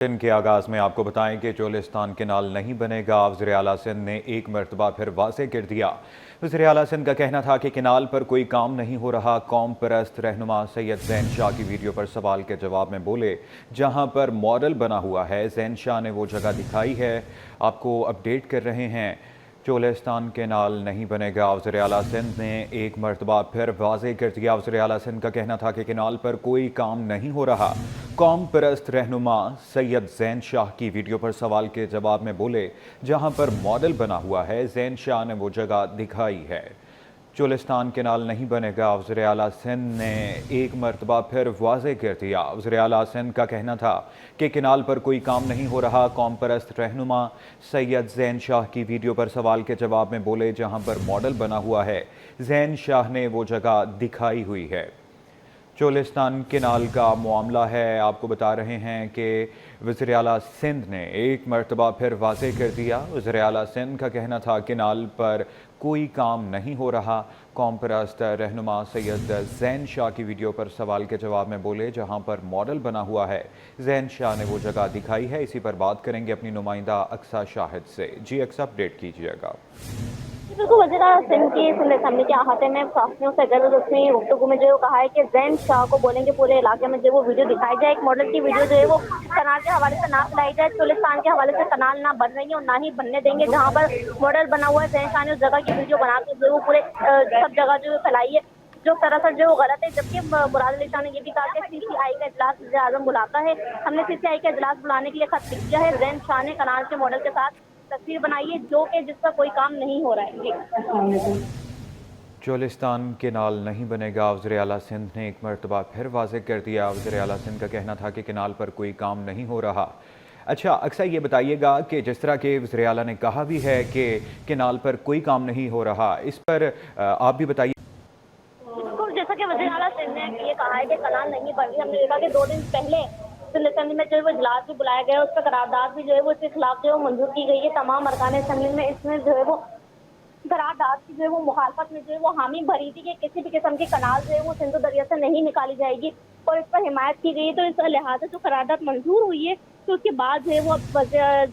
दिन के आगाज में आपको बताएं कि चोलिस्तान केनाल नहीं बनेगा। वज़ीर आला सिंध ने एक मरतबा फिर वाज़ेह कर दिया। वज़ीर आला सिंध का कहना था कि केनाल पर कोई काम नहीं हो रहा। कौम परस्त रहनुमा सैयद ज़ैन शाह की वीडियो पर सवाल के जवाब में बोले, जहां पर मॉडल बना हुआ है ज़ैन शाह ने वो जगह दिखाई है। आपको अपडेट कर रहे हैं, चोलिस्तान केनाल नहीं बनेगा। वज़ीर आला सिंध ने एक मरतबा फिर वाज़ेह कर दिया। वज़ीर आला सिंध का कहना था कि केनाल पर कोई काम नहीं हो रहा। कौम परस्त रहनुमा सैयद ज़ैन शाह की वीडियो पर सवाल के जवाब में बोले, जहां पर मॉडल बना हुआ है ज़ैन शाह ने वो जगह दिखाई है। चोलिस्तान केनाल नहीं बनेगा। वज़ीर आला सिंध ने एक मरतबा फिर वाज़ेह कर दिया। वज़ीर आला सिंध का कहना था कि केनाल पर कोई काम नहीं हो रहा। कौम परस्त रहनुमा सैयद ज़ैन शाह की वीडियो पर सवाल के जवाब में बोले, जहां पर मॉडल बना हुआ है ज़ैन शाह ने वो जगह दिखाई हुई है। चोलिस्तान केनाल का मामला है, आपको बता रहे हैं कि वज़ीर आला सिंध ने एक मरतबा फिर वाज़ेह कर दिया। वज़ीर आला सिंध का कहना था केनाल पर कोई काम नहीं हो रहा। कौम परस्त रहनुमा सैयद ज़ैन शाह की वीडियो पर सवाल के जवाब में बोले, जहां पर मॉडल बना हुआ है ज़ैन शाह ने वो जगह दिखाई है। इसी पर बात करेंगे अपनी नुमाइंदा अक्सा शाहिद से। जी अक्सा, अपडेट कीजिएगा। बिल्कुल, वज़ीर आला सिंध की सुनने सामने के अहाते में साथियों से अगर उसने गुफ्तगू में जो कहा है कि ज़ैन शाह को बोलेंगे पूरे इलाके में जो वो वीडियो दिखाई जाए, एक मॉडल की वीडियो जो है वो कनाल के हवाले से ना फैलाई जाए। चोलिस्तान के हवाले से कनाल ना बन रही है और ना ही बनने देंगे। जहाँ पर मॉडल बना हुआ है ज़ैन शाह ने उस जगह की वीडियो बना के जो वो पूरे सब जगह जो फैलाई है, जो सरासर जो गलत है। जबकि मुराद अली शाह ने ये भी कहा कि सीसीआई का इजलास वज़ीर आज़म बुलाता है। हमने सीसीआई का इजलास बुलाने के लिए खत लिख दिया है। ज़ैन शाह ने कनाल के मॉडल के साथ तस्वीर बनाई है जो कि जिसका कोई काम नहीं हो रहा है। चोलिस्तान केनाल नहीं बनेगा। वज़ीर आला सिंध ने एक मरतबा फिर वाज़ेह कर दिया। वज़ीर आला सिंध का कहना था कि केनाल पर कोई काम नहीं हो रहा। अच्छा अक्सर ये बताइएगा कि जिस तरह के वज़ीर आला ने कहा भी है कि केनाल पर कोई काम नहीं हो रहा, इस पर आप भी बताइए। बिल्कुल, जैसा कि वज़ीर आला सिंध ने ये कहा है कि कनाल नहीं बन रही। हमने देखा कि 2 दिन पहले सिंध में जो है वो इजलास भी बुलाया गया, उस पर करारदाद भी जो है वो इसके खिलाफ जो है मंजूर की गई है। तमाम अरकान असेंबली में इसमें जो है वो करारदाद की जो है वो मुखालफत में जो है वो हामी भरी थी कि किसी भी किस्म की कनाल जो है वो सिंधु दरिया से नहीं निकाली जाएगी और इस पर हिमायत की गई है। तो इस लिहाजा जो करारदाद मंजूर हुई है, तो उसके बाद जो है वो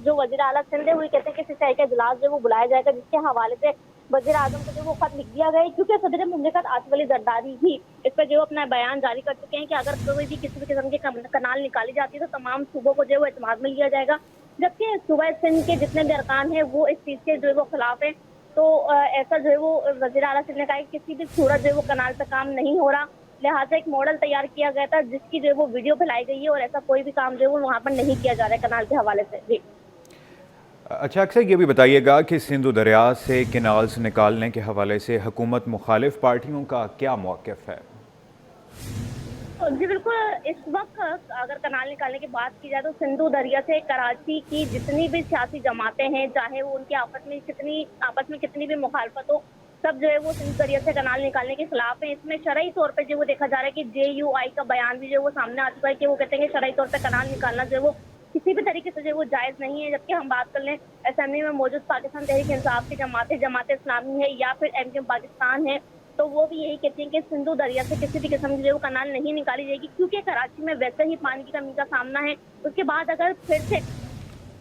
जो वज़ीर आला सिंध है वो कहते हैं कि सीसीआई का इजलास जो है वो बुलाया जाएगा, जिसके हवाले से वज़ीर आज़म को जो वो खत लिख दिया गया है। क्योंकि सदर मुमलिकत आसिफ अली जरदारी भी इस पर जो अपना बयान जारी कर चुके हैं कि अगर कोई भी किसी भी किस्म की कनाल निकाली जाती है तो तमाम सूबों को जो है वो एतमाद में लिया जाएगा। जबकि सूबा सिंध के जितने भी अरकान हैं वो इस चीज़ के जो है वो खिलाफ है। तो ऐसा जो है वो वज़ीर आला सिंध ने कहा कि किसी भी सूरत जो है वो कनाल पे काम नहीं हो रहा। लिहाजा एक मॉडल तैयार किया गया था जिसकी जो है वो वीडियो फैलाई गई है और ऐसा कोई भी काम जो है वो वहाँ पर नहीं किया जा रहा है कनाल के हवाले से। जी अच्छा अक्सर ये भी बताइएगा कि सिंधु दरिया से केनाल्स निकालने के हवाले से हुकूमत मुखालिफ पार्टियों का क्या मौक़िफ़ है? जी बिल्कुल, इस वक्त अगर कनाल निकालने की बात की जाए तो सिंधु दरिया से कराची की जितनी भी सियासी जमातें हैं, चाहे वो उनकी आपस में कितनी भी मुखालफत हो, सब जो है वो सिंधु दरिया से कनाल निकालने के खिलाफ है। इसमें शरई तौर पे जो वो देखा जा रहा है कि JUI का बयान भी जो वो सामने आ चुका है कि वो कहते हैं कि शरई तौर पे कनाल निकालना जो है वो किसी भी तरीके से जो है वो जायज़ नहीं है। जबकि हम बात कर लें असेंबली में मौजूद पाकिस्तान तहरीक इंसाफ की जमात इस्लामी है या फिर MKM पाकिस्तान है, तो वो भी यही कहती हैं कि सिंधु दरिया से किसी भी किस्म की जो कनाल नहीं निकाली जाएगी, क्योंकि कराची में वैसे ही पानी की कमी का सामना है। उसके बाद अगर फिर से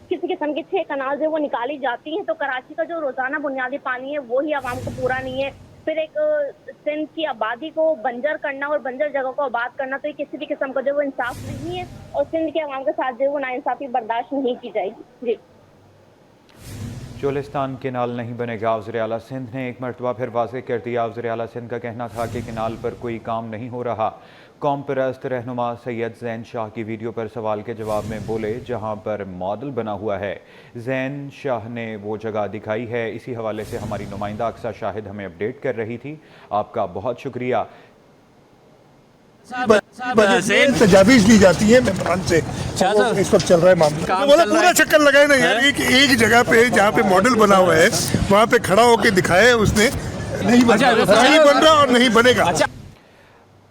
किसी किस्म की 6 कनाल जो वो निकाली जाती हैं तो कराची का जो रोजाना बुनियादी पानी है वो ही आवाम को पूरा नहीं है। फिर एक सिंध की आबादी को बंजर करना और बंजर जगह को आबाद करना, तो ये किसी भी किस्म का जो वो इंसाफ नहीं है और सिंध के आवाम के साथ जो वो नाइंसाफी बर्दाश्त नहीं की जाएगी। जी चोलिस्तान केनाल नहीं बनेगा। वज़ीर आला सिंध ने एक मरतबा फिर वाज़ेह कर दिया। वज़ीर आला सिंध का कहना था कि केनाल पर कोई काम नहीं हो रहा। कौम परस्त रहनुमा सैयद ज़ैन शाह की वीडियो पर सवाल के जवाब में बोले, जहां पर मॉडल बना हुआ है ज़ैन शाह ने वो जगह दिखाई है। इसी हवाले से हमारी नुमाइंदा अक्सा शाहिद हमें अपडेट कर रही थी। आपका बहुत शुक्रिया। तजावीज दी जाती है मेहमान से, इस वक्त चल रहा है मामला। बोला पूरा चक्कर लगाए ना यार, एक जगह पे जहाँ पे मॉडल बना हुआ है वहाँ पे खड़ा होके दिखाया है उसने, नहीं बन रहा और नहीं बनेगा।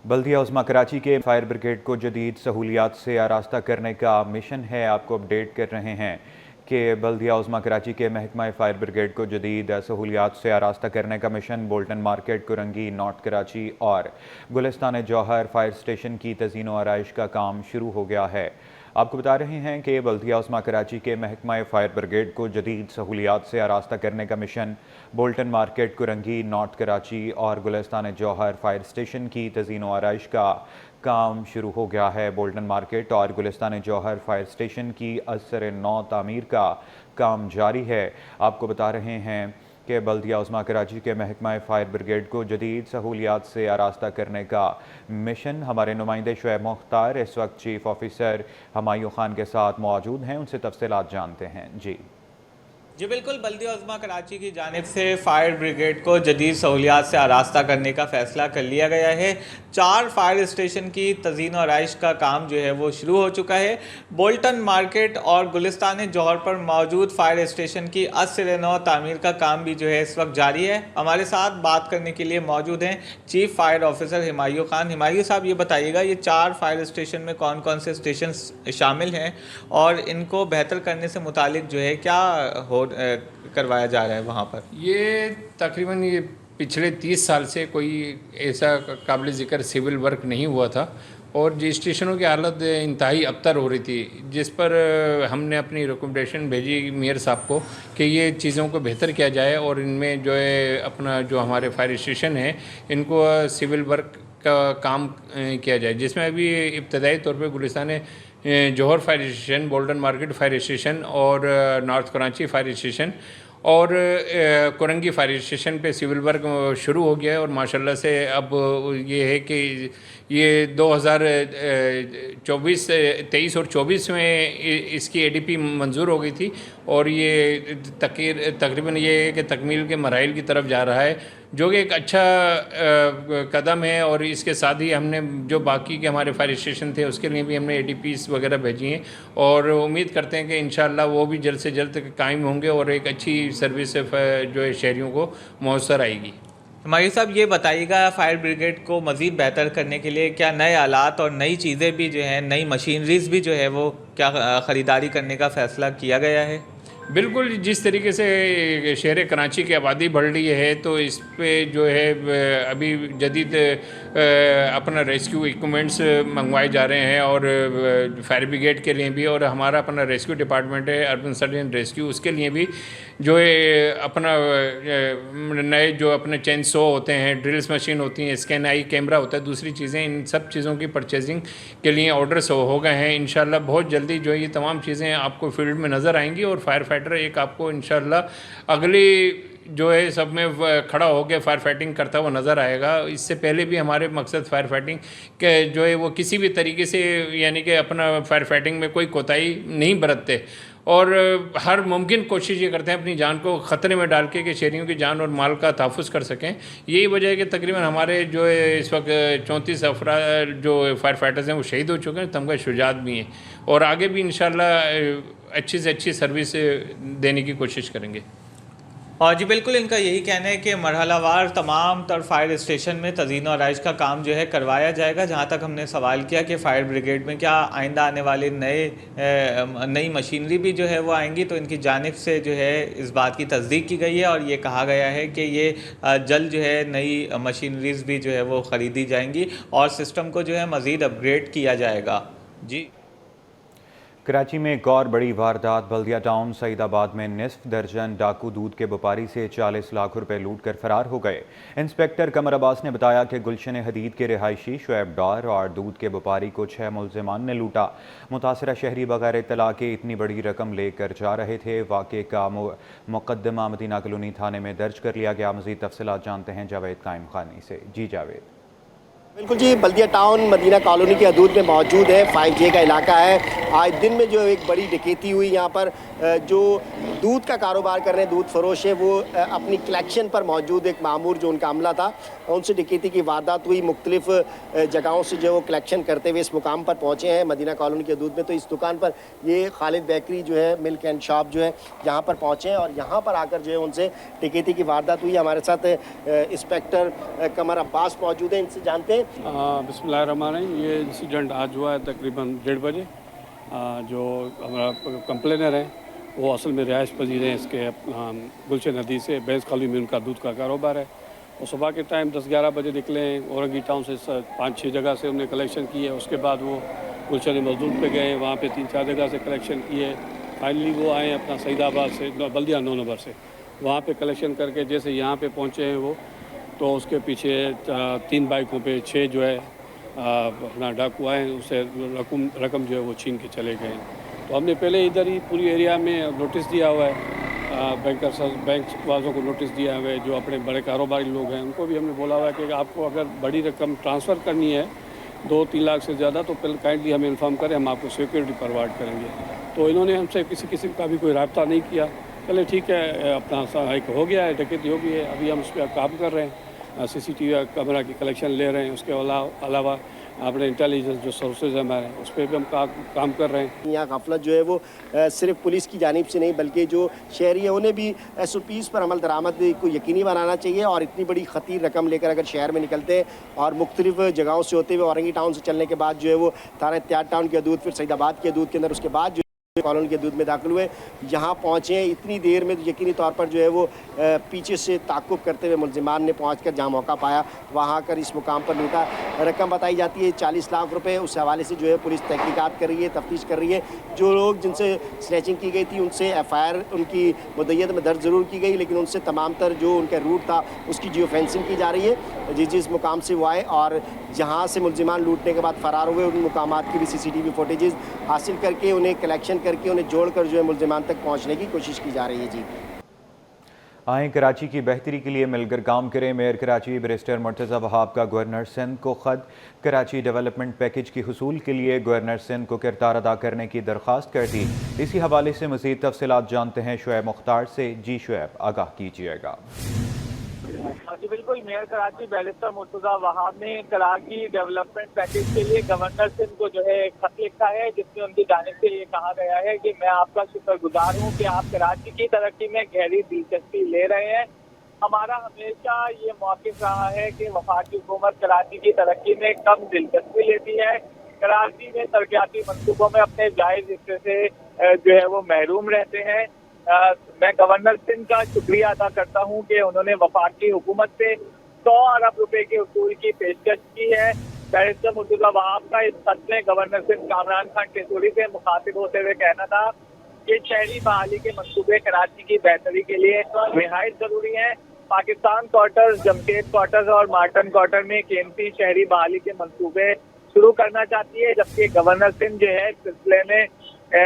बल्दिया उस्मा कराची के फायर ब्रिगेड को जदीद सहूलियात से आरास्ता करने का मिशन है। आपको अपडेट कर रहे हैं कि बल्दिया उस्मा कराची के महकमा फायर ब्रिगेड को जदीद सहूलियात से आरास्ता करने का mission Bolton market, Korangi, north Karachi और गुलिस्तान जौहर फायर स्टेशन की तज़ीन व आराइश का काम शुरू हो गया है। آپ کو بتا رہے ہیں کہ بلدیہ عظمیٰ کراچی کے محکمہ فائر بریگیڈ کو جدید سہولیات سے آراستہ کرنے کا mission Bolton market, Korangi, north Karachi اور گلستان جوہر فائر اسٹیشن کی تزئین و آرائش کا کام شروع ہو گیا ہے۔ بولٹن مارکیٹ اور گلستان جوہر فائر اسٹیشن کی اثر نو تعمیر کا کام جاری ہے۔ آپ کو بتا رہے ہیں کہ بلدیہ عظمیٰ کراچی کے محکمہ فائر بریگیڈ کو جدید سہولیات سے آراستہ کرنے کا مشن، ہمارے نمائندے شعیب مختار اس وقت چیف آفیسر ہمایوں خان کے ساتھ موجود ہیں، ان سے تفصیلات جانتے ہیں۔ جی بالکل، بلدیہ عظمیٰ کراچی کی جانب سے فائر بریگیڈ کو جدید سہولیات سے آراستہ کرنے کا فیصلہ کر لیا گیا ہے۔ 4 فائر اسٹیشن کی تزئین و آرائش کا کام جو ہے وہ شروع ہو چکا ہے۔ بولٹن مارکیٹ اور گلستان جوہر پر موجود فائر اسٹیشن کی اثر نو تعمیر کا کام بھی جو ہے اس وقت جاری ہے۔ ہمارے ساتھ بات کرنے کے لیے موجود ہیں chief fire officer Humayun Khan. Humayun صاحب، یہ بتائیے گا یہ 4 فائر اسٹیشن میں کون کون سے اسٹیشن شامل ہیں اور ان کو بہتر کرنے سے متعلق جو ہے کیا کروایا جا رہا ہے وہاں پر؟ یہ تقریباً پچھلے 30 سال سے کوئی ایسا قابل ذکر سول ورک نہیں ہوا تھا اور جی اسٹیشنوں کی حالت انتہائی ابتر ہو رہی تھی، جس پر ہم نے اپنی ریکمنڈیشن بھیجی میئر صاحب کو کہ یہ چیزوں کو بہتر کیا جائے اور ان میں جو ہے اپنا جو ہمارے فائر اسٹیشن ہیں ان کو سول ورک کا کام کیا جائے، جس میں ابھی ابتدائی طور پہ Gulistan Jauhar fire station, Bolton Market fire station اور نارتھ کراچی فائر اسٹیشن اور کرنگی فائر اسٹیشن پہ سول ورک شروع ہو گیا ہے اور ماشاءاللہ سے اب یہ ہے کہ یہ 2023 اور 24 میں اس کی ADP منظور ہو گئی تھی اور یہ تقریباً یہ ہے کہ تکمیل کے مراحل کی طرف جا رہا ہے، جو کہ ایک اچھا قدم ہے۔ اور اس کے ساتھ ہی ہم نے جو باقی کے ہمارے فائر اسٹیشن تھے اس کے لیے بھی ہم نے ADPs وغیرہ بھیجی ہیں اور امید کرتے ہیں کہ انشاءاللہ وہ بھی جلد سے جلد قائم ہوں گے اور ایک اچھی سروس جو ہے شہریوں کو میسر آئے گی۔ ہمایوں صاحب، یہ بتائیے گا فائر بریگیڈ کو مزید بہتر کرنے کے لیے کیا نئے آلات اور نئی چیزیں بھی جو ہیں، نئی مشینریز بھی جو ہے وہ کیا خریداری کرنے کا فیصلہ کیا گیا ہے؟ بالکل، جس طریقے سے شہر کراچی کی آبادی بڑھ رہی ہے تو اس پہ جو ہے ابھی جدید اپنا ریسکیو ایکوپمنٹس منگوائے جا رہے ہیں اور فائر بریگیڈ کے لیے بھی، اور ہمارا اپنا ریسکیو ڈپارٹمنٹ ہے اربن سرچ اینڈ ریسکیو، اس کے لیے بھی جو ہے اپنا نئے جو اپنے چین سو ہوتے ہیں، ڈرلس مشین ہوتی ہیں، اسکین آئی کیمرہ ہوتا ہے، دوسری چیزیں، ان سب چیزوں کی پرچیزنگ کے لیے آرڈرز ہو گئے ہیں۔ انشاءاللہ بہت جلدی جو یہ تمام چیزیں آپ کو فیلڈ میں نظر آئیں گی اور فائر فائٹر ایک آپ کو انشاءاللہ اگلی جو ہے سب میں کھڑا ہو کے فائر فائٹنگ کرتا ہوا نظر آئے گا۔ اس سے پہلے بھی ہمارے مقصد فائر فائٹنگ کے جو ہے وہ کسی بھی طریقے سے یعنی کہ اپنا فائر فائٹنگ میں کوئی کوتاہی نہیں برتتے اور ہر ممکن کوشش یہ کرتے ہیں اپنی جان کو خطرے میں ڈال کے کہ شہریوں کی جان اور مال کا تحفظ کر سکیں۔ یہی وجہ ہے کہ تقریباً ہمارے جو ہے اس وقت 34 افراد جو فائر فائٹرز ہیں وہ شہید ہو چکے ہیں، تمغہ شجاعت بھی ہیں اور آگے بھی انشاءاللہ اچھی سے اچھی سروس دینے کی کوشش کریں گے۔ اور جی بالکل، ان کا یہی کہنا ہے کہ مرحلہ وار تمام تر فائر اسٹیشن میں تزئین و آرائش کا کام جو ہے کروایا جائے گا۔ جہاں تک ہم نے سوال کیا کہ فائر بریگیڈ میں کیا آئندہ آنے والے نئی مشینری بھی جو ہے وہ آئیں گی، تو ان کی جانب سے جو ہے اس بات کی تصدیق کی گئی ہے اور یہ کہا گیا ہے کہ یہ جلد جو ہے نئی مشینریز بھی جو ہے وہ خریدی جائیں گی اور سسٹم کو جو ہے مزید اپ گریڈ کیا جائے گا۔ جی، کراچی میں ایک اور بڑی واردات، بلدیہ ٹاؤن سعید آباد میں نصف درجن ڈاکو دودھ کے وپاری سے 40 لاکھ روپے لوٹ کر فرار ہو گئے۔ انسپیکٹر قمر عباس نے بتایا کہ گلشن حدید کے رہائشی شعیب ڈار اور دودھ کے وپاری کو 6 ملزمان نے لوٹا۔ متاثرہ شہری بغیر اطلاع کے اتنی بڑی رقم لے کر جا رہے تھے۔ واقعے کا مقدمہ مدینہ کالونی تھانے میں درج کر لیا گیا۔ مزید تفصیلات جانتے ہیں جاوید قائم خانی سے۔ جی جاوید۔ بالکل جی، بلدیہ ٹاؤن مدینہ کالونی کی حدود میں موجود ہے، 5J کا علاقہ ہے۔ آج دن میں جو ایک بڑی ڈکیتی ہوئی یہاں پر، جو دودھ کا کاروبار کر رہے ہیں، دودھ فروش ہے، وہ اپنی کلیکشن پر موجود ایک مامور جو ان کا عملہ تھا، ان سے ڈکیتی کی واردات ہوئی۔ مختلف جگہوں سے جو وہ کلیکشن کرتے ہوئے اس مقام پر پہنچے ہیں مدینہ کالونی کی حدود میں۔ تو اس دکان پر یہ خالد بیکری جو ہے، ملک اینڈ شاپ جو ہے، یہاں پر پہنچے ہیں اور یہاں پر آ کر جو ہے ان سے ڈکیتی کی واردات ہوئی۔ ہمارے ساتھ انسپیکٹر قمر عباس موجود ہیں، ان سے جانتے ہیں۔ بسم اللہ الرحمن الرحیم۔ یہ انسیڈنٹ آج ہوا ہے تقریباً 1:30 بجے۔ جو ہمارا کمپلینر ہے وہ اصل میں رہائش پذیر ہیں، اس کے گلشن حدید سے، بینس کالونی میں ان کا دودھ کا کاروبار ہے۔ اور صبح کے ٹائم 10-11 بجے نکلے ہیں، اورنگی ٹاؤن سے 5-6 جگہ سے انہیں کلیکشن کی ہے۔ اس کے بعد وہ गुलशन मजदूर पे गए, वहाँ पे 3-4 जगह से कलेक्शन किए। फाइनली वो आए अपना सईदाबाद से, बल्दिया 9 नंबर से, वहाँ पे कलेक्शन करके जैसे यहाँ पे पहुँचे हैं वो, तो उसके पीछे 3 बाइकों पे 6 जो है अपना डाकू आए, उससे रकम जो है वो छीन के चले गए। तो हमने पहले इधर ही पूरी एरिया में नोटिस दिया हुआ है, बैंक वालों को नोटिस दिया हुआ है, जो अपने बड़े कारोबारी लोग हैं उनको भी हमने बोला हुआ है कि आपको अगर बड़ी रकम ट्रांसफ़र करनी है 2-3 लाख से ज़्यादा, तो पहले काइंडली हमें इन्फॉर्म करें, हम आपको सिक्योरिटी प्रोवाइड करेंगे। तो इन्होंने हमसे किसी किस्म का भी कोई रब्ता नहीं किया। चले ठीक है, अपना एक हो गया है, डकैती हो गई है, अभी हम उस पर काम कर रहे हैं, CCTV कैमरा की कलेक्शन ले रहे हैं। उसके अलावा अपने इंटेलिजेंस जो सोर्सेज हमारे, उस पर भी हम काम कर रहे हैं। यहाँ गफलत जो है वो सिर्फ पुलिस की जानिब से नहीं, बल्कि जो शहरी है उन्हें भी SOPs पर अमल दरामद को यकीनी बनाना चाहिए। और इतनी बड़ी खतीर रकम लेकर अगर शहर में निकलते हैं और मुख्तलिफ जगहों से होते हुए औरंगी टाउन से चलने के बाद जो है वो थाना इत्तेहाद टाउन की हदूद, फिर सईदाबाद की हदूद के अंदर, उसके बाद कॉलोनी के दूध में दाखिल हुए, यहाँ पहुँचे इतनी देर में, तो यकीनी तौर पर जो है वो पीछे से ताक़ुब करते हुए मुलजिमान ने पहुँचकर जहाँ मौका पाया वहाँ आकर इस मुकाम पर लूटा। रकम बताई जाती है 40 लाख रुपए। उस हवाले से जो है पुलिस तहकीकात कर रही है, तफ्तीश कर रही है। जो लोग जिनसे स्नैचिंग की गई थी उनसे FIR उनकी मुद्दत में दर्ज ज़रूर की गई, लेकिन उनसे तमाम तर जो उनका रूट था उसकी जियो फेंसिंग की जा रही है। जिस मुकाम से वो आए और जहाँ से मुलजिमान लूटने के बाद फ़रार हुए, उन मुकामात की भी CCTV फुटेजेस हासिल करके उन्हें कलेक्शन करके उन्हें जोड़कर जो है मुलजिमान तक पहुंचने की कोशिश की जा रही है। जी आएँ कराची की बेहतरी के लिए मिलकर काम करें। मेयर कराची बैरिस्टर मुर्तज़ा वहाब का गवर्नर सिंध को ख़त। कराची डेवलपमेंट पैकेज की हुसूल के लिए गवर्नर सिंध को किरदार अदा करने की दरख्वास्त कर दी। इसी हवाले से मज़ीद तफसीलात जानते हैं शुएब मुख्तार से। जी शुएब, आगाह कीजिएगा। जी बिल्कुल, मेयर कराची बैरिस्टर मुर्तज़ा वहाब ने कराची डेवलपमेंट पैकेज के लिए गवर्नर सिंध को जो है खत लिखा है, जिसमें उनकी जानिब से ये कहा गया है कि मैं आपका शुक्रगुजार हूँ कि आप कराची की तरक्की में गहरी दिलचस्पी ले रहे हैं। हमारा हमेशा ये मौक़िफ़ रहा है कि वफाकी हुकूमत कराची की तरक्की में कम दिलचस्पी लेती है, कराची में तरक्याती मंसूबों में अपने जायज़ हिस्से से जो है वो महरूम रहते हैं। मैं गवर्नर सिंध का शुक्रिया अदा करता हूं कि उन्होंने वफाकी हुकूमत से 100 अरब रुपए के उसूल की पेशकश की है। बैरिस्टर मुर्तज़ा वहाब का इस खत में गवर्नर सिंध कामरान खान टेसूरी से मुखातिब होते हुए कहना था कि शहरी बहाली के मंसूबे कराची की बेहतरी के लिए निहायत जरूरी है। पाकिस्तान क्वार्टर्स, जमशेद क्वार्टर्स और मार्टन क्वार्टर में कीमती शहरी बहाली के मंसूबे शुरू करना चाहती है, जबकि गवर्नर सिंध जो है इस सिलसिले में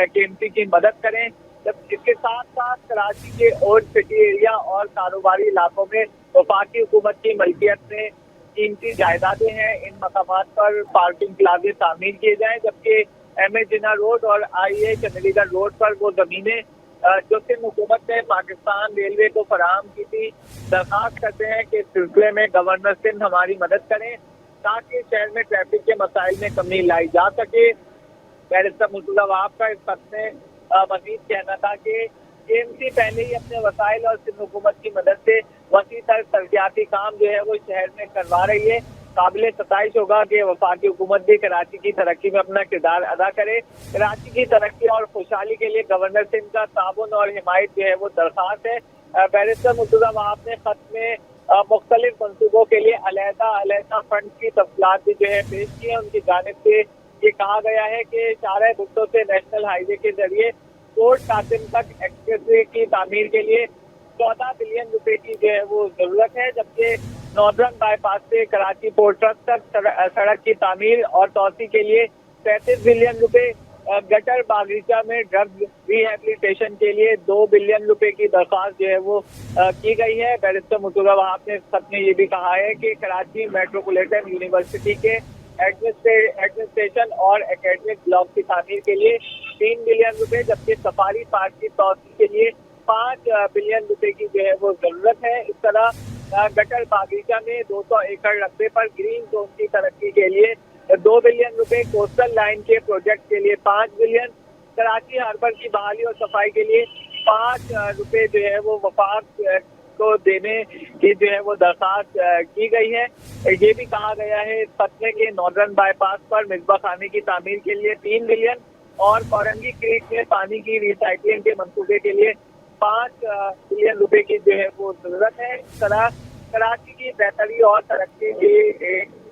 कीमती की मदद करें। जब इसके साथ साथ कराची के ओल्ड सिटी एरिया और कारोबारी इलाकों में वफाकी हुकूमत की मलकियत में कीमती जायदादें हैं, इन मकामात पर पार्किंग प्लाजे तामीर किए जाएं, जबकि MA जिन्ना रोड और IA चंडीगढ़ रोड पर वो ज़मीनें जो सिंध हुकूमत ने पाकिस्तान रेलवे को फराहम की थी, दरख्वास्त करते हैं कि इस सिलसिले में गवर्नर सिंध हमारी मदद करें ताकि शहर में ट्रैफिक के मसाइल में कमी लाई जा सके। बैरिस्टर मुर्तज़ा वहाब का इस खत में मजीद कहना था कि KMC पहले ही अपने वसाइल और सिंध हुकूमत की मदद से वसी तर तरक्याती काम जो है वो शहर में करवा रही है। काबिल सताइश होगा कि वफाकी हुकूमत भी कराची की तरक्की में अपना किरदार अदा करे। कराची की तरक्की और खुशहाली के लिए गवर्नर सिंध का ताबन और हिमायत जो है वो दरख्वास्त है। बैरिस्टर मुर्तज़ा वहाब ने खत में मुख्तलिफ मनसूबों के लिए अलहदा फंड की तफसीलात भी जो है पेश की है। उनकी जानिब से ये कहा गया है कि शाहराह भुट्टो से नेशनल हाईवे के जरिए कोट कासिम तक एक्सप्रेसवे की तामीर के लिए 14 बिलियन रुपए की जो है वो जरूरत है, जबकि नॉर्दर्न बाईपास से कराची पोर्ट ट्रस्ट तक सड़क की तामीर और तोसी के लिए 35 बिलियन रुपए, गटर बागीचा में ड्रग रिहेबिलिटेशन के लिए 2 बिलियन रुपए की दरख्वास्त जो है वो की गई है। बैरिस्टर मुर्तज़ा वहाब ने खत में ये भी कहा है कि कराची मेट्रोपॉलिटन यूनिवर्सिटी के एडमिनिस्ट्रेशन और एकेडमिक ब्लॉक की तामीर के लिए 3 बिलियन रुपए, जबकि सफारी पार्क की तोसी के लिए 5 बिलियन रुपए की जो है वो जरूरत है। इस तरह गटर बागीचा में 200 एकड़ रकबे पर ग्रीन जोन की तरक्की के लिए 2 बिलियन रुपए, कोस्टल लाइन के प्रोजेक्ट के लिए 5 बिलियन, कराची हार्बर की बहाली और सफाई के लिए 5 रुपए जो है वो वफाक को देने की जो है वो दरख्वास्त की गई है। ये भी कहा गया है इस फतवे के नॉर्दर्न बाईपास पर मिसबा खाने की तामीर के लिए 3 बिलियन और कोरंगी क्रीक में पानी की रिसाइकलिंग के मंसूबे के लिए 5 बिलियन रुपए की जो है वो जरूरत है। इस तरह कराची की बेहतरी और तरक्की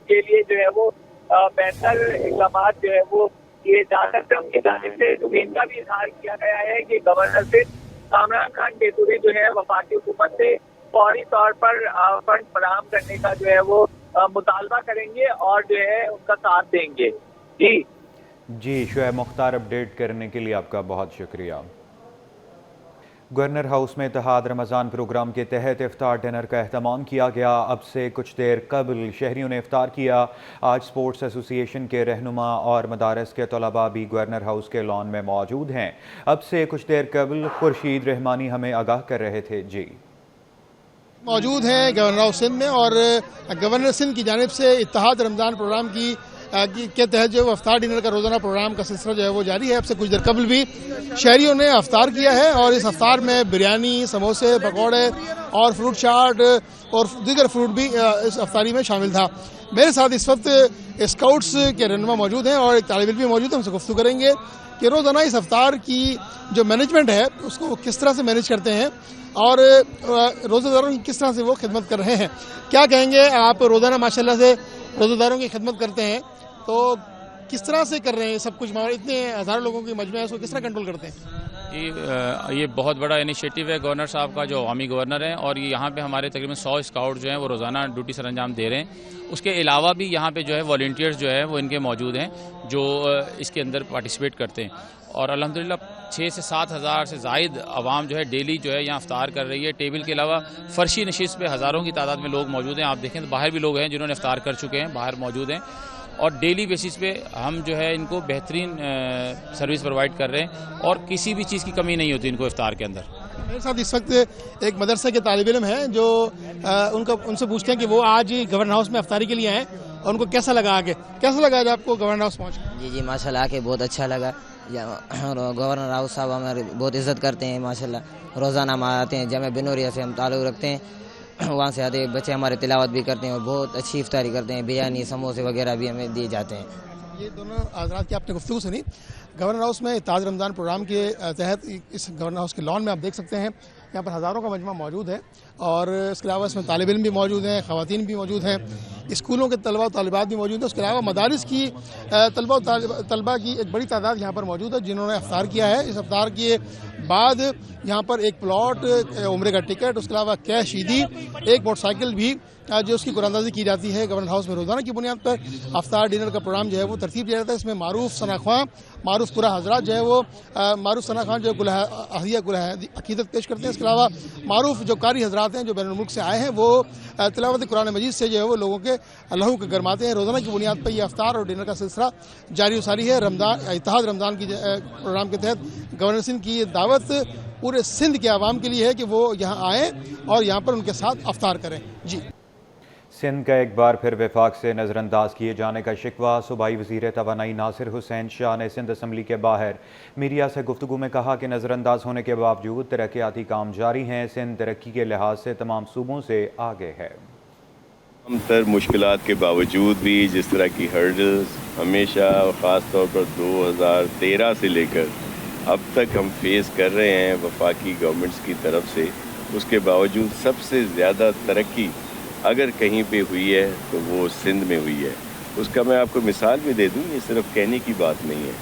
के लिए जो है वो बेहतर इक़दामात जो है वो किए जा सकते हैं। उनकी जानिब से उम्मीद का भी इजहार किया गया है कि गवर्नर से कामरान खान टेटूरी जो है वफाकी हुकूमत से फौरी तौर पर फंड फराहम करने का जो है वो मुतालबा करेंगे और जो है उनका साथ देंगे। जी शुएब मुख्तार, अपडेट करने के लिए आपका बहुत शुक्रिया। गवर्नर हाउस में इत्तेहाद रमज़ान प्रोग्राम के तहत इफ्तार डिनर का एहतमाम किया गया। अब से कुछ देर कबल शहरियों ने इफ्तार किया। आज स्पोर्ट्स एसोसिएशन के रहनुमा और मदारस के तलबा भी गवर्नर हाउस के लॉन में मौजूद हैं। अब से कुछ देर कबल खुर्शीद रहमानी हमें आगाह कर रहे थे। जी मौजूद हैं गवर्नर हाउस सिंध में, और गवर्नर सिंध की जानिब से इत्तेहाद रमज़ान प्रोग्राम के तहत जो अफ्तार डिनर का रोज़ाना प्रोग्राम का सिलसिला जो है वो जारी है। अब से कुछ देर कबल भी शहरियों ने अफ्तार किया है और इस अफ्तार में बिरयानी, समोसे, पकौड़े और फ्रूट चाट और दीगर फ्रूट भी इस अफ्तारी में शामिल था। मेरे साथ इस वक्त स्काउट्स के रहनुमा मौजूद हैं और एक तालिब इल्म भी मौजूद है। हमसे गुफ्तगू करेंगे कि रोज़ाना इस अफ्तार की जो मैनेजमेंट है उसको किस तरह से मैनेज करते हैं और रोज़ेदारों की किस तरह से वो खिदमत कर रहे हैं। क्या कहेंगे आप? रोज़ाना माशाल्लाह से रोज़ेदारों की खिदमत करते हैं, तो किस तरह से कर रहे हैं सब कुछ? इतने हज़ारों लोगों की मजमा है, उसको किस तरह कंट्रोल करते हैं? ये बहुत बड़ा इनिशिएटिव है गवर्नर साहब का, जो अवामी गवर्नर हैं, और यहाँ पे हमारे तकरीबन 100 स्काउट जो हैं वो रोज़ाना ड्यूटी सर अंजाम दे रहे हैं। उसके अलावा भी यहाँ पे जो है वॉलंटियर्स जो है वो इनके मौजूद हैं जो इसके अंदर पार्टिसिपेट करते हैं। और अल्हम्दुलिल्लाह 6 से 7 हज़ार से ज़ायद आवाम जो है डेली जो है यहाँ इफ्तार कर रही है। टेबल के अलावा फर्शी नशिस्त पे हज़ारों की तादाद में लोग मौजूद हैं। आप देखें तो बाहर भी लोग हैं जिन्होंने इफ्तार कर चुके हैं, बाहर मौजूद हैं। और डेली बेसिस पे हम जो है इनको बेहतरीन सर्विस प्रोवाइड कर रहे हैं और किसी भी चीज़ की कमी नहीं होती इनको इफ्तार के अंदर। मेरे साथ इस वक्त एक मदरसे के तालिब इल्म हैं जो उनसे पूछते हैं कि वो आज गवर्नर हाउस में इफ्तारी के लिए आए और उनको कैसा लगा आगे, कैसा लगा आज आपको गवर्नर हाउस पहुँच? जी माशाल्लाह आके बहुत अच्छा लगा। गवर्नर हाउस साहब हमारी बहुत इज़्ज़त करते हैं माशाल्लाह। रोज़ाना हम आते हैं, जमे बिनोरिया से हम ताल्लुक़ रखते हैं, वहाँ से आते बच्चे हमारे तिलावत भी करते हैं और बहुत अच्छी इफ्तारी करते हैं। बिरयानी, समोसे वगैरह भी हमें दिए जाते हैं। ये दोनों हज़रात की आपने गुफ्तगू सुनी। गवर्नर हाउस में इत्तेहाद रमज़ान प्रोग्राम के तहत इस गवर्नर हाउस के लॉन में आप देख सकते हैं यहाँ पर हज़ारों का मजमा मौजूद है और इसके अलावा इसमें तालिब इल्म भी मौजूद हैं, ख़वातीन भी मौजूद हैं, स्कूलों के तलबा तलिबात भी मौजूद हैं। उसके अलावा मदारिस की तलबा की एक बड़ी तादाद यहाँ पर मौजूद है जिन्होंने इफ्तार किया है। इस इफ्तार के बाद यहाँ पर एक प्लॉट, उम्रे का टिकट, उसके अलावा कैश ईदी, एक मोटरसाइकिल भी जो उसकी कुरानंदाजी की जाती है गवर्नर हाउस में। रोज़ाना की बुनियाद पर अफ्तार डिनर का प्रोग्राम जो है वो तरतीब दिया जाता है। इसमें मारूफ सनाख्वां, मारूफ कुरा हजरात जो है वो मारूफ सनाख्वां जो अहदिया अकीदत पेश करते हैं। इसके अलावा मारूफ जो कारी हजरात हैं जो बैनुल मुल्क से आए हैं वो तिलावत कुरान मजीद से जो है वो लोगों के लहू के गरमाते हैं। रोज़ाना की बुनियाद पर यह अफ्तार और डिनर का सिलसिला जारी सारी है। इत्तेहाद रमज़ान की प्रोग्राम के तहत गवर्नर सिंध की दावत पूरे सिंध के आवाम के लिए है कि वो यहाँ आएँ और यहाँ पर उनके साथ अफ्तार करें। जी सिंध का एक बार फिर वफाक से नज़रअंदाज किए जाने का शिकवा। सूबाई वज़ीर तवानाई नासिर हुसैन शाह ने सिंध असम्बली के बाहर मीडिया से गुफ्तगू में कहा कि नज़रअंदाज होने के बावजूद तरक्याती काम जारी हैं। सिंध तरक्की के लिहाज से तमाम सूबों से आगे है। तमाम तर मुश्किलात के बावजूद भी जिस तरह की हर्डल्स हमेशा और ख़ास तौर पर 2013 से लेकर अब तक हम फेस कर रहे हैं वफाकी गवर्नमेंट्स की तरफ से, उसके बावजूद सबसे ज़्यादा तरक्की अगर कहीं पे हुई है तो वो सिंध में हुई है। उसका मैं आपको मिसाल भी दे दूँ, ये सिर्फ कहने की बात नहीं है,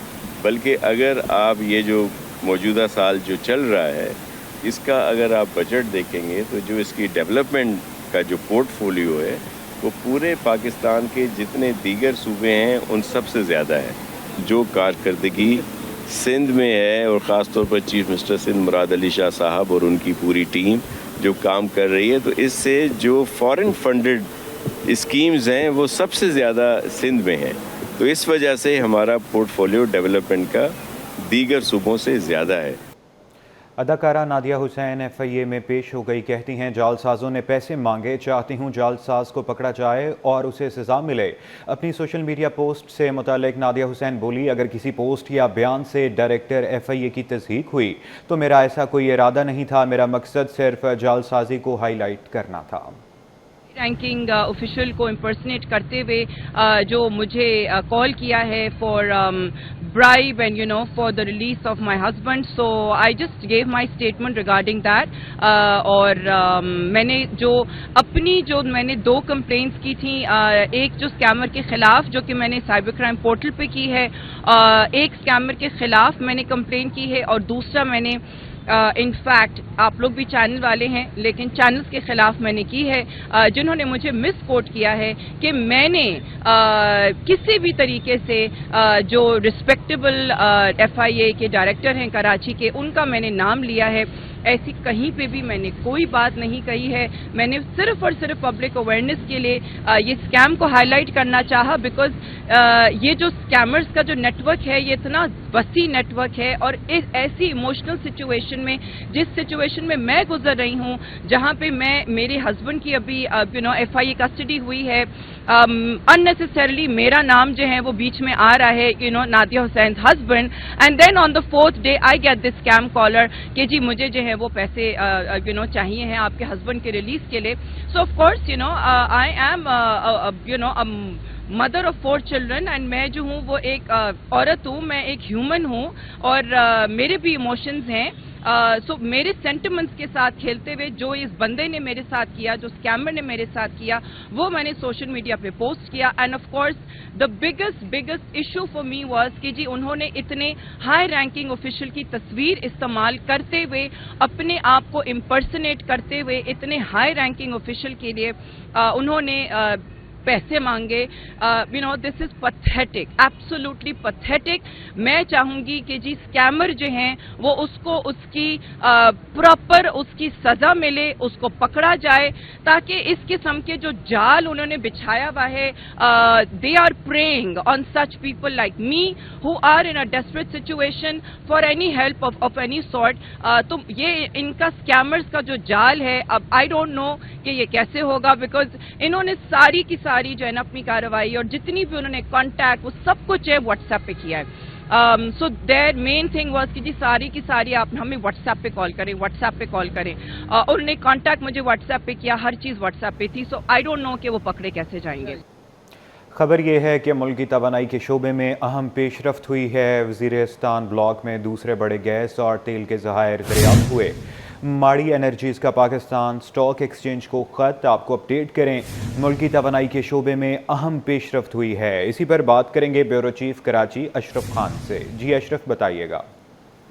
बल्कि अगर आप ये जो मौजूदा साल जो चल रहा है इसका अगर आप बजट देखेंगे तो जो इसकी डेवलपमेंट का जो पोर्टफोलियो है वो पूरे पाकिस्तान के जितने दीगर सूबे हैं उन सब से ज़्यादा है। जो कारकर्दगी सिंध में है और ख़ास तौर पर चीफ मिनिस्टर सिंध मुराद अली शाह साहब और उनकी पूरी टीम जो काम कर रही है, तो इससे जो फॉरेन फंडेड स्कीम्स हैं वो सबसे ज़्यादा सिंध में हैं। तो इस वजह से हमारा पोर्टफोलियो डेवलपमेंट का दीगर सूबों से ज़्यादा है। अदाकारा नादिया हुसैन FIA में पेश हो गई। कहती हैं जालसाजों ने पैसे मांगे, चाहती हूँ जालसाज को पकड़ा जाए और उसे सज़ा मिले। अपनी सोशल मीडिया पोस्ट से मुतालिक नादिया हुसैन बोली, अगर किसी पोस्ट या बयान से डायरेक्टर FIA की तस्दीक हुई तो मेरा ऐसा कोई इरादा नहीं था, मेरा मकसद सिर्फ जालसाजी को हाईलाइट करना था। रैंकिंग ऑफिशियल को इम्पर्सनेट करते हुए जो मुझे कॉल किया है for bribe and for the release of my husband, so I just gave my statement regarding that और मैंने मैंने 2 कंप्लेंट्स की थी, एक जो स्कैमर के खिलाफ जो कि मैंने साइबर क्राइम पोर्टल पे की है, एक स्कैमर के खिलाफ मैंने कंप्लेंट की है और दूसरा मैंने इनफैक्ट आप लोग भी चैनल वाले हैं लेकिन चैनल्स के खिलाफ मैंने की है जिन्होंने मुझे मिस कोट किया है कि मैंने किसी भी तरीके से जो रिस्पेक्टेबल FIA के डायरेक्टर हैं कराची के, उनका मैंने नाम लिया है। ऐसी कहीं पे भी मैंने कोई बात नहीं कही है। मैंने सिर्फ और सिर्फ पब्लिक अवेयरनेस के लिए ये स्कैम को हाईलाइट करना चाहा, बिकॉज ये जो स्कैमर्स का जो नेटवर्क है ये इतना वसी नेटवर्क है और इस ऐसी इमोशनल सिचुएशन में, जिस सिचुएशन में मैं गुजर रही हूँ, जहाँ पे मेरे हस्बैंड की अभी FIA कस्टडी हुई है, अननेसेसरली मेरा नाम जो है वो बीच में आ रहा है, Nadia Hussain husband, and then on the 4th day I get this scam caller कि जी मुझे जो है वो पैसे चाहिए हैं आपके हस्बैंड के रिलीज के लिए। सो of course I am mother of 4 children and मैं जो हूँ वो एक औरत हूँ, मैं एक ह्यूमन हूँ और मेरे भी इमोशंस हैं। सो मेरे सेंटिमेंट्स के साथ खेलते हुए जो इस बंदे ने मेरे साथ किया, जो स्कैमर ने मेरे साथ किया, वो मैंने सोशल मीडिया पे पोस्ट किया। End of course the biggest issue for me was कि जी उन्होंने इतने हाई रैंकिंग ऑफिशियल की तस्वीर इस्तेमाल करते हुए, अपने आप को इम्पर्सनेट करते हुए इतने हाई रैंकिंग ऑफिशियल के लिए उन्होंने पैसे मांगे। This is pathetic, absolutely pathetic. मैं चाहूंगी कि जी स्कैमर जो हैं वो उसको उसकी प्रॉपर उसकी सजा मिले, उसको पकड़ा जाए, ताकि इस किस्म के जो जाल उन्होंने बिछाया हुआ है, they are preying on such people like me who are in a desperate situation for any help of any sort. तो ये इनका स्कैमर्स का जो जाल है, अब आई डोंट नो कि ये कैसे होगा, बिकॉज इन्होंने सारी की सारी जो है ना अपनी कार्रवाई और जितनी भी उन्होंने कॉन्टैक्ट वो सब कुछ है व्हाट्सएप पे किया है। So their main thing was कि जी सारी की सारी आप हमें व्हाट्सएप पे कॉल करें, व्हाट्सएप पे कॉल करें, और उन्होंने कॉन्टैक्ट मुझे व्हाट्सएप पे किया, हर चीज़ व्हाट्सएप पे थी। सो आई डोंट नो कि वो पकड़े कैसे जाएंगे। खबर ये है कि मुल्क की तवानाई के शोबे में अहम पेशरफ्त हुई है। वज़ीरिस्तान ब्लॉक में दूसरे बड़े गैस और तेल के ज़खायर दरियाफ्त हुए। माड़ी एनर्जीज़ का पाकिस्तान स्टॉक एक्सचेंज को ख़त, आपको अपडेट करें, मुल्क की तवानाई के शोबे में अहम पेशरफ्त हुई है। इसी पर बात करेंगे ब्यूरो चीफ कराची अशरफ खान से। जी अशरफ, बताइएगा।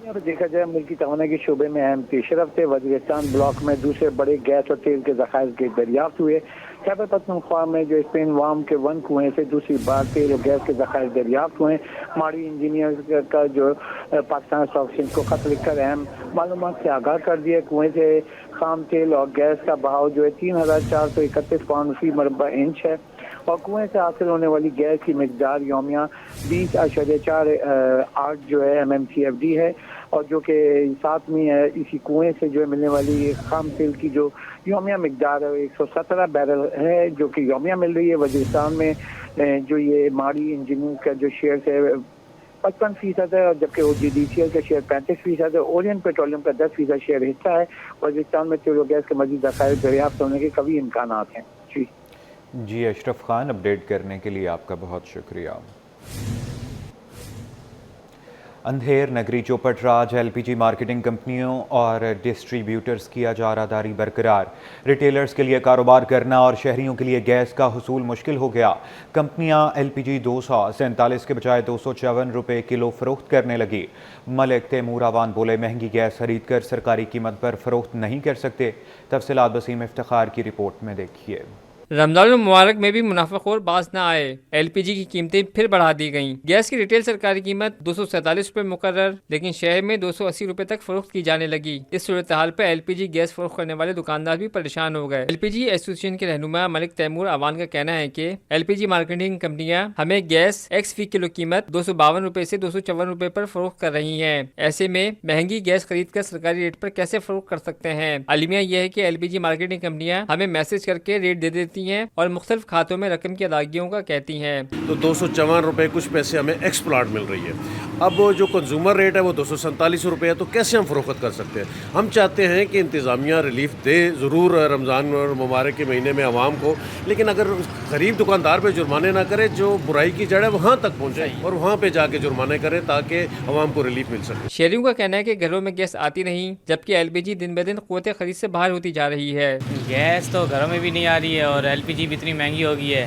यहाँ पर देखा जाए मुल्क की तवानाई के शोबे में अहम पेशरफ्त है। वज़ीरिस्तान ब्लॉक में दूसरे बड़े गैस और तेल के ज़खायर के दरियाफ्त हुए। खैबर पख्तूनख्वा में जो स्पेन वाम के 1 कुएं से दूसरी बार तेल और गैस के ज़खायर दरियाफ्त हुए। माड़ी इंजीनियर का जो पाकिस्तान स्टॉक एक्सचेंज को खत लिखकर अहम मालूमात से आगाह कर दिया। कुएं से खाम तेल और गैस का बहाव जो है 3431 पाउंड फी मरबा इंच है और कुएं से हासिल होने वाली गैस की मिकदार यौमिया 20.48 जो है MMCFD है और जो कि साथ में है इसी कुएं से जो है मिलने वाली खाम तेल की जो यौमिया मिकदार है 117 बैरल है जो कि यौमिया मिल रही है। वज़ीरिस्तान में जो ये माड़ी इंजीनियर का जो शेयर है 55% है और जबकि OGDCL का शेयर 35% है। ओरियन पेट्रोलियम का 10% शेयर हिस्सा है। वज़ीरिस्तान में तेल और गैस के मज़ीद ज़खायर दरियाफ्त होने के कभी इम्कानात हैं। जी अशरफ खान, अपडेट करने के लिए आपका बहुत शुक्रिया। अंधेर नगरी चौपटराज LPG मार्केटिंग कंपनियों और डिस्ट्रीब्यूटर्स की इजारादारी बरकरार। रिटेलर्स के लिए कारोबार करना और शहरियों के लिए गैस का हुसूल मुश्किल हो गया। कंपनियां LPG 247 के बजाय 254 रुपये किलो फ़रोख्त करने लगी। मलिक तैमूर आवान बोले, महंगी गैस खरीद कर सरकारी कीमत पर फ़रोख्त नहीं कर सकते। तफसीलात वसीम इफ्तिखार की रिपोर्ट में देखिए। रमज़ान मुबारक में भी मुनाफाखोर बाज न आए। LPG की कीमतें फिर बढ़ा दी गईं। गैस की रिटेल सरकारी कीमत 247 रुपये मुकर्रर, लेकिन शहर में 280 रुपये तक फरोख्त की जाने लगी। इस सूरत हाल पर LPG गैस फरोख्त करने वाले दुकानदार भी परेशान हो गए। LPG एसोसिएशन के रहनुमा मलिक तैमूर अवान का कहना है कि LPG मार्केटिंग कंपनियां हमें गैस एक्स फी किलो कीमत 252 रुपये से 254 रुपये पर फरोख्त कर रही हैं। ऐसे में महंगी गैस खरीद कर सरकारी रेट पर कैसे फरोख्त कर सकते हैं। अलमिया यह है कि LPG मार्केटिंग कंपनियां हमें मैसेज करके रेट दे देती हैं और मुख्तलिफ खातों में रकम की अदायगियों का कहती हैं। तो 254 रुपये कुछ पैसे हमें एक्स प्लाट मिल रही है। اب جو کنزیومر ریٹ ہے وہ 247 روپے ہے، تو کیسے ہم فروخت کر سکتے ہیں؟ ہم چاہتے ہیں کہ انتظامیہ ریلیف دے ضرور رمضان اور مبارک کے مہینے میں عوام کو، لیکن اگر غریب دکاندار پہ جرمانے نہ کرے، جو برائی کی جڑ ہے وہاں تک پہنچے اور وہاں پہ جا کے جرمانے کرے تاکہ عوام کو ریلیف مل سکے۔ شہریوں کا کہنا ہے کہ گھروں میں گیس آتی نہیں، جبکہ LPG دن بدن قوت خرید سے باہر ہوتی جا رہی ہے۔ گیس تو گھروں میں بھی نہیں آ رہی ہے اور LPG بھی اتنی مہنگی ہو گئی ہے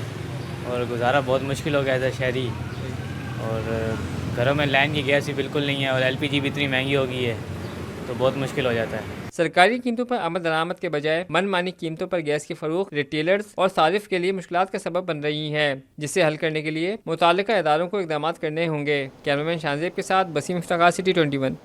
اور گزارا بہت مشکل ہو گیا تھا شہری، اور گھروں میں لائن کی گیس بھی بالکل نہیں ہے اور LPG بھی اتنی مہنگی ہو گئی ہے تو بہت مشکل ہو جاتا ہے۔ سرکاری قیمتوں پر عمل درآمد کے بجائے من مانی قیمتوں پر گیس کی فروخت ریٹیلرز اور صارف کے لیے مشکلات کا سبب بن رہی ہیں، جسے حل کرنے کے لیے متعلقہ اداروں کو اقدامات کرنے ہوں گے۔ کیمرہ مین شانزیب کے ساتھ بسیم افتخار، City 21۔